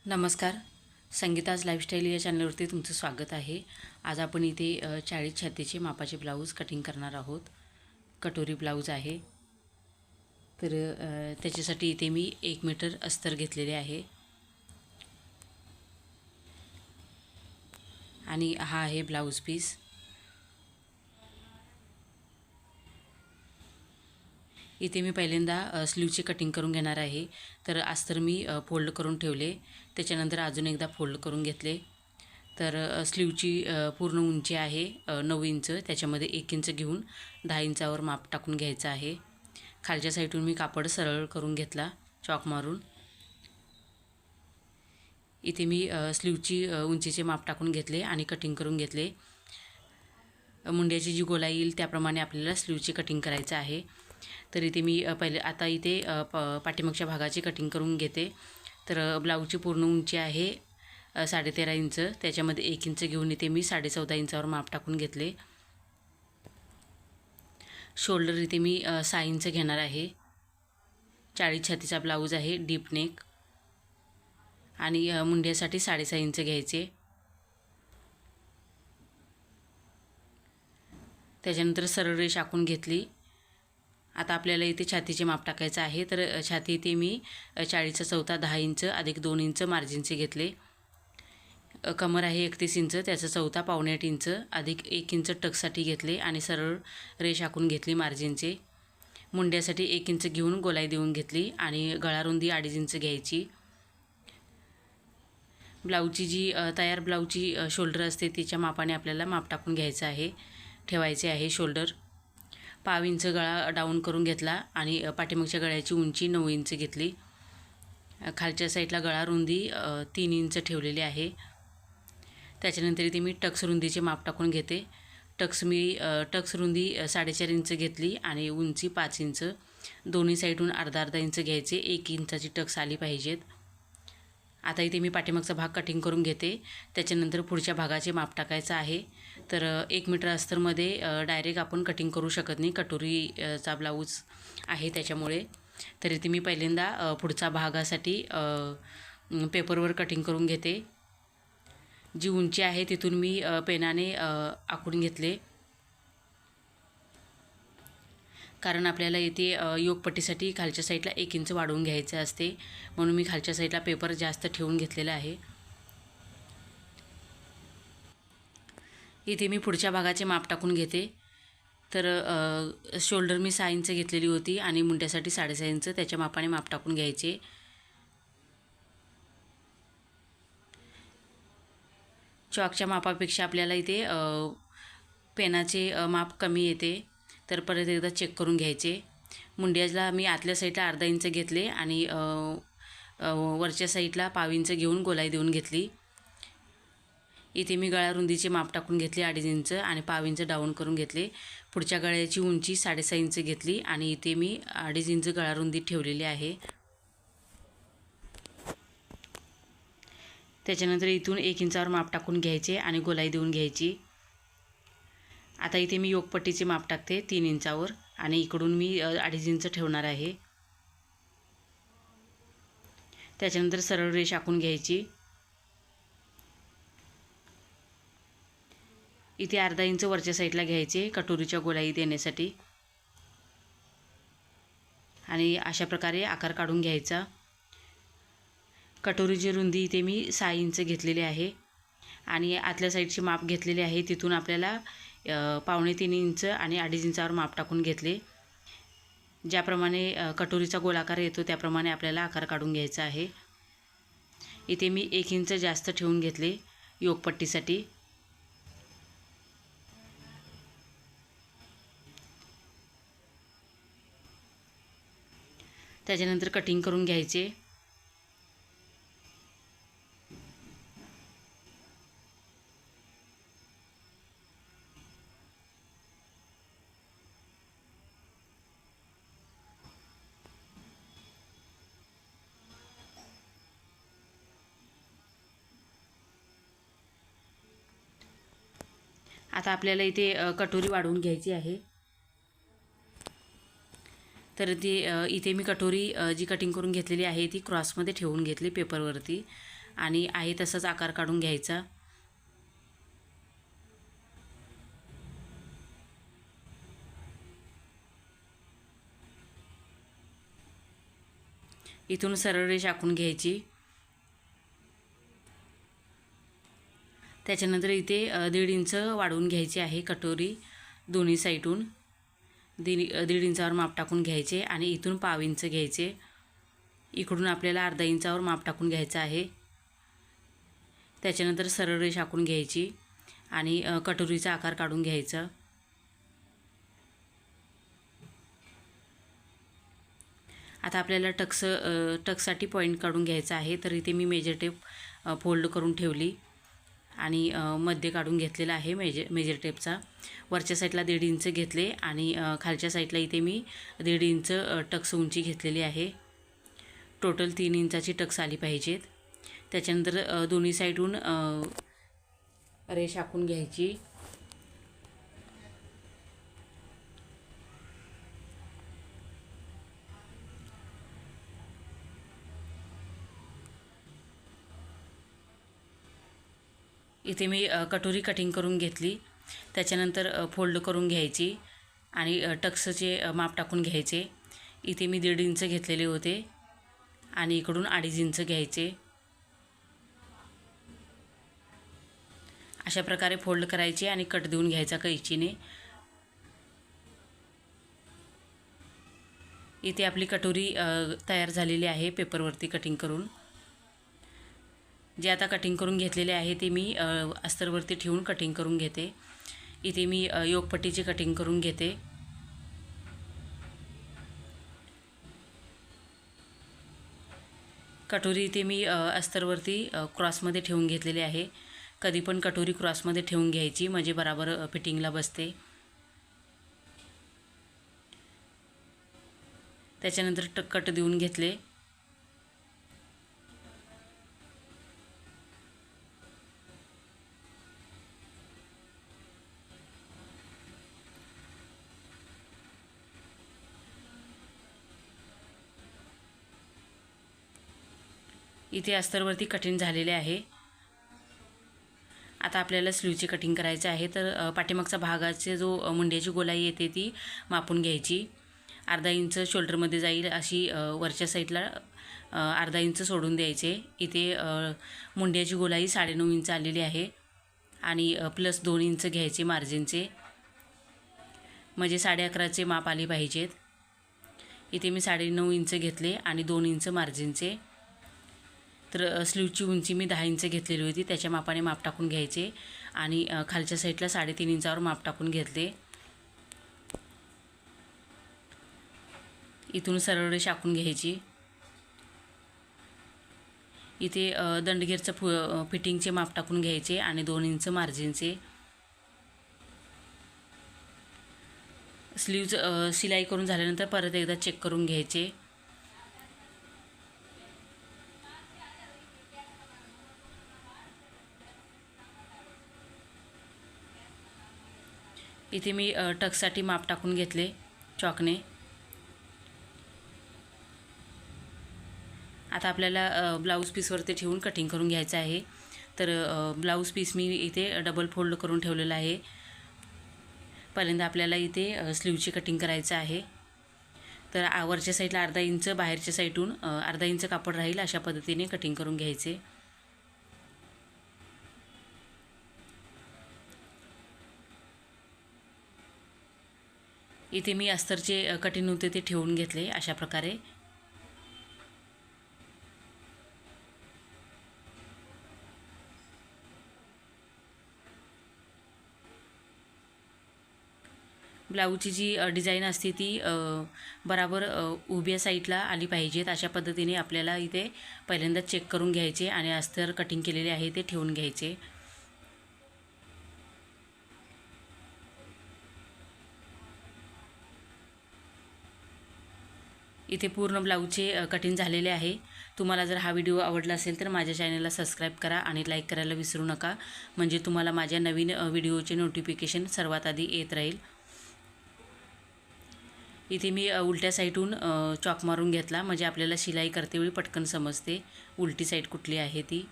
नमस्कार. संगीताज लाईफस्टाईल या चॅनलवरती तुमचं स्वागत आहे. आज आपण इथे 40 छातीचे मापाचे ब्लाऊज कटिंग करणार आहोत. कटोरी ब्लाऊज आहे. तर त्याच्यासाठी इथे मी 1 मीटर अस्तर घेतलेले आहे आणि हा आहे ब्लाऊज पीस. इथे मी पहिल्यांदा स्लीवची कटिंग करून घेणार आहे. तर अस्तर मी फोल्ड करून ठेवले, त्याच्यानंतर अजून एकदा फोल्ड करून घेतले. तर स्लीवची पूर्ण उंची आहे 9 इंच. त्याच्यामध्ये 1 इंच घेऊन 10 इंचावर माप टाकून घ्यायचं आहे. खालच्या साईडून मी कापड सरळ करून घेतला चॉक मारून. इथे मी स्लीवची उंचीचे माप टाकून घेतले आणि कटिंग करून घेतले. मुंड्याची जी गोलाई येईल त्याप्रमाणे आपल्याला स्लीवची कटिंग करायचं आहे. तर इथे मी आता इथे पाठीमागच्या भागाची कटिंग करून घेते. तर ब्लाऊजची पूर्ण उंची आहे 13.5 इंच. त्याच्यामध्ये 1 इंच घेऊन इथे मी 14.5 इंचावर माप टाकून घेतले. शोल्डर इथे मी 6 इंच घेणार आहे. 40 छातीचा ब्लाऊज आहे, डीप नेक, आणि मुंड्यासाठी 6.5 इंच घ्यायचे. त्याच्यानंतर सरळ रेष आखून घेतली. आता आपल्याला इथे छातीचे माप टाकायचं आहे. तर छाती इथे मी 40चा चौथा 10 इंच अधिक 2 इंच मार्जिनचे घेतले. कमर आहे 31 इंच, त्याचा चौथा 1.5 इंच अधिक 1 इंच टक्ससाठी घेतले आणि सरळ रेष आखून घेतली मार्जिनचे. मुंड्यासाठी 1 इंच घेऊन गोलाई देऊन घेतली आणि गळारुंदी 2.5 इंच घ्यायची. ब्लाऊजची जी तयार ब्लाऊजची शोल्डर असते तिच्या मापाने आपल्याला माप टाकून घ्यायचं आहे, ठेवायचे आहे शोल्डर. 1/2 इंच गळा डाऊन करून घेतला आणि पाठीमागच्या गळ्याची उंची 9 इंच घेतली. खालच्या साईडला गळा रुंदी 3 इंच ठेवलेली आहे. त्याच्यानंतर इथे मी टक्स रुंदीचे माप टाकून घेते. टक्स रुंदी 4.5 इंच घेतली आणि उंची 5 इंच. दोन्ही साईडून अर्धा इंच घ्यायचे. 1 इंचाची टक्स आली पाहिजेत. आता इथे मी पाठीमागचा भाग कटिंग करून घेते. त्याच्यानंतर पुढच्या भागाचे माप टाकायचं आहे. तर 1 मीटर अस्तरमध्ये डायरेक्ट आपण कटिंग करू शकत नाही, कटोरीचा ब्लाऊज आहे त्याच्यामुळे. तर इथे मी पहिल्यांदा पुढचा भागासाठी पेपरवर कटिंग करून घेते. जी उंची आहे तिथून मी पेनाने आखून घेतले, कारण आपल्याला इथे योगपट्टीसाठी खालच्या साईडला 1 इंच वाढवून घ्यायचं असते, म्हणून मी खालच्या साईडला पेपर जास्त ठेवून घेतलेला आहे. इथे मी पुढच्या भागाचे माप टाकून घेते. तर शोल्डर मी 6 इंच घेतलेली होती आणि मुंड्यासाठी 6.5 इंच, त्याच्या मापाने माप टाकून घ्यायचे. चॉकच्या मापापेक्षा आपल्याला इथे पेनाचे माप कमी येते, तर परत एकदा चेक करून घ्यायचे. मुंड्याला मी आतल्या साईडला अर्धा इंच घेतले आणि वरच्या साईडला 1/2 इंच घेऊन गोलाई देऊन घेतली. इथे मी गळा रुंदीचे माप टाकून घेतले 2.5 इंच आणि 1/2 इंच डाऊन करून घेतले. पुढच्या गळ्याची उंची 6.5 इंच घेतली आणि इथे मी 2.5 इंच गळा रुंदी ठेवलेली आहे. त्याच्यानंतर इथून 1 इंचावर माप टाकून घ्यायचे आणि गोलाई देऊन घ्यायची. आता इथे मी योगपट्टीचे माप टाकते 3 इंचावर आणि इकडून मी 2.5 इंच ठेवणार आहे. त्याच्यानंतर सरळ रेष आखून घ्यायची. इथे अर्धा इंच वरच्या साईडला घ्यायचे कटोरीच्या गोलाई देण्यासाठी आणि अशा प्रकारे आकार काढून घ्यायचा. कटोरीची रुंदी इथे मी 6 इंच घेतलेली आहे आणि आतल्या साईडची माप घेतलेली आहे. तिथून आपल्याला 2.25 इंच आणि 2.5 इंचावर माप टाकून घेतले. ज्याप्रमाणे कटोरीचा गोलाकार येतो त्याप्रमाणे आपल्याला आकार काढून घ्यायचा आहे. इथे मी 1 इंच जास्त ठेवून घेतले योगपट्टीसाठी. त्याच्यानंतर कटिंग करून घ्यायचे. आता आपल्याला इथे कटोरी वाढवून घ्यायची आहे. तर ती इथे मी कटोरी जी कटिंग करून घेतलेली आहे ती क्रॉसमध्ये ठेवून घेतली पेपरवरती आणि आहे तसाच आकार काढून घ्यायचा. इथून सरळ रेष आखून घ्यायची. त्याच्यानंतर इथे 1.5 इंच वाढवून घ्यायची आहे कटोरी दोन्ही साईडून. 1.5 इंचावर माप टाकून घ्यायचे आणि इथून पाव इंच घ्यायचे. इकडून आपल्याला अर्धा इंचावर माप टाकून घ्यायचं आहे. त्याच्यानंतर सरळ रेष आखून घ्यायची आणि कटोरीचा आकार काढून घ्यायचा. आता आपल्याला टक्ससाठी पॉईंट काढून घ्यायचा आहे. तर इथे मी मेजर टेप फोल्ड करून ठेवली आणि मध्ये काढून घेतलेला आहे मेजर टेपचा. वरच्या साईडला 1.5 इंच घेतले आणि खालच्या साईडला इथे मी 1.5 इंच टक्स उंची घेतलेली आहे. टोटल 3 इंचाची टक्स आली पाहिजेत. त्याच्यानंतर दोन्ही साईडून रेष आखून घ्यायची. इथे मी कटोरी कटिंग करून घेतली. त्याच्यानंतर फोल्ड करून घ्यायची आणि टक्सचे माप टाकून घ्यायचे. इथे मी 1.5 इंच घेतलेले होते आणि इकडून 2.5 इंच घ्यायचे. अशा प्रकारे फोल्ड करायचे आणि कट देऊन घ्यायचा कैचीने. इथे आपली कटोरी तयार झालेली आहे पेपरवरती कटिंग करून. जे आता कटिंग करून घेतलेले आहे ते मी अस्तरवरती ठेवून कटिंग करून घेते. इथे मी योगपट्टीची कटिंग करून घेते. कटोरी इथे मी अस्तरवरती क्रॉसमध्ये ठेवून घेतलेली आहे. कधी पण कटोरी क्रॉसमध्ये ठेवून घ्यायची म्हणजे बराबर फिटिंगला बसते. त्याच्यानंतर कट देऊन घेतले. इथे अस्तरवरती कटिंग झालेले आहे. आता आपल्याला स्लीवची कटिंग करायची आहे. तर पाठीमागचा भागाचे जो मुंड्याची गोलाई येते ती मापून घ्यायची. अर्धा इंच शोल्डरमध्ये जाईल अशी वरच्या साईडला अर्धा इंच सोडून द्यायचे. इथे मुंड्याची गोलाई 9.5 इंच आलेली आहे आणि प्लस 2 इंच घ्यायचे मार्जिनचे, म्हणजे 11.5चे माप आले पाहिजेत. इथे मी 9.5 इंच घेतले आणि 2 इंच मार्जिनचे. तर स्लीवची उंची मी 10 इंच घेतलेली होती, त्याच्या मापाने माप टाकून घ्यायचे आणि खालच्या साईडला 3.5 इंचावर माप टाकून घेतले. इथून सरळ रेष आखून घ्यायची. इथे दंडगेरचं फिटिंगचे माप टाकून घ्यायचे आणि 2 इंच मार्जिनचे. स्लीव्ज शिलाई करून झाल्यानंतर परत एकदा चेक करून घ्यायचे. इथे मी टक्ससाठी माप टाकून घेतले चॉकने. आता आपल्याला ब्लाऊज पीसवरती ठेवून कटिंग करून घ्यायचं आहे. तर ब्लाऊज पीस मी इथे डबल फोल्ड करून ठेवलेला आहे. पहिल्यांदा आपल्याला इथे स्लीवची कटिंग करायचं आहे. तर वरच्या साईडला अर्धा इंच, बाहेरच्या साईडून अर्धा इंच कापड राहील अशा पद्धतीने कटिंग करून घ्यायचे. इथे मी अस्तरचे कटिंग होते ते ठेवून घेतले अशा प्रकारे. ब्लाऊजची जी डिझाईन असते ती बराबर उभ्या साईडला आली पाहिजेत. अशा पद्धतीने आपल्याला इथे पहिल्यांदा चेक करून घ्यायचे आणि अस्तर कटिंग केलेले आहे ते ठेवून घ्यायचे. इथे पूर्ण ब्लाऊजचे कटिंग झालेले आहे. तुम्हाला जर हा व्हिडिओ आवडला असेल तर माझ्या चॅनलला सबस्क्राईब करा आणि लाईक करायला विसरू नका, म्हणजे तुम्हाला माझ्या नवीन व्हिडिओचे नोटिफिकेशन सर्वात आधी येत राहील. इथे मी उलट्या साईडून चॉक मारून घेतला, म्हणजे आपल्याला शिलाई करते वेळी पटकन समजते उलटी साईड कुठली आहे ती.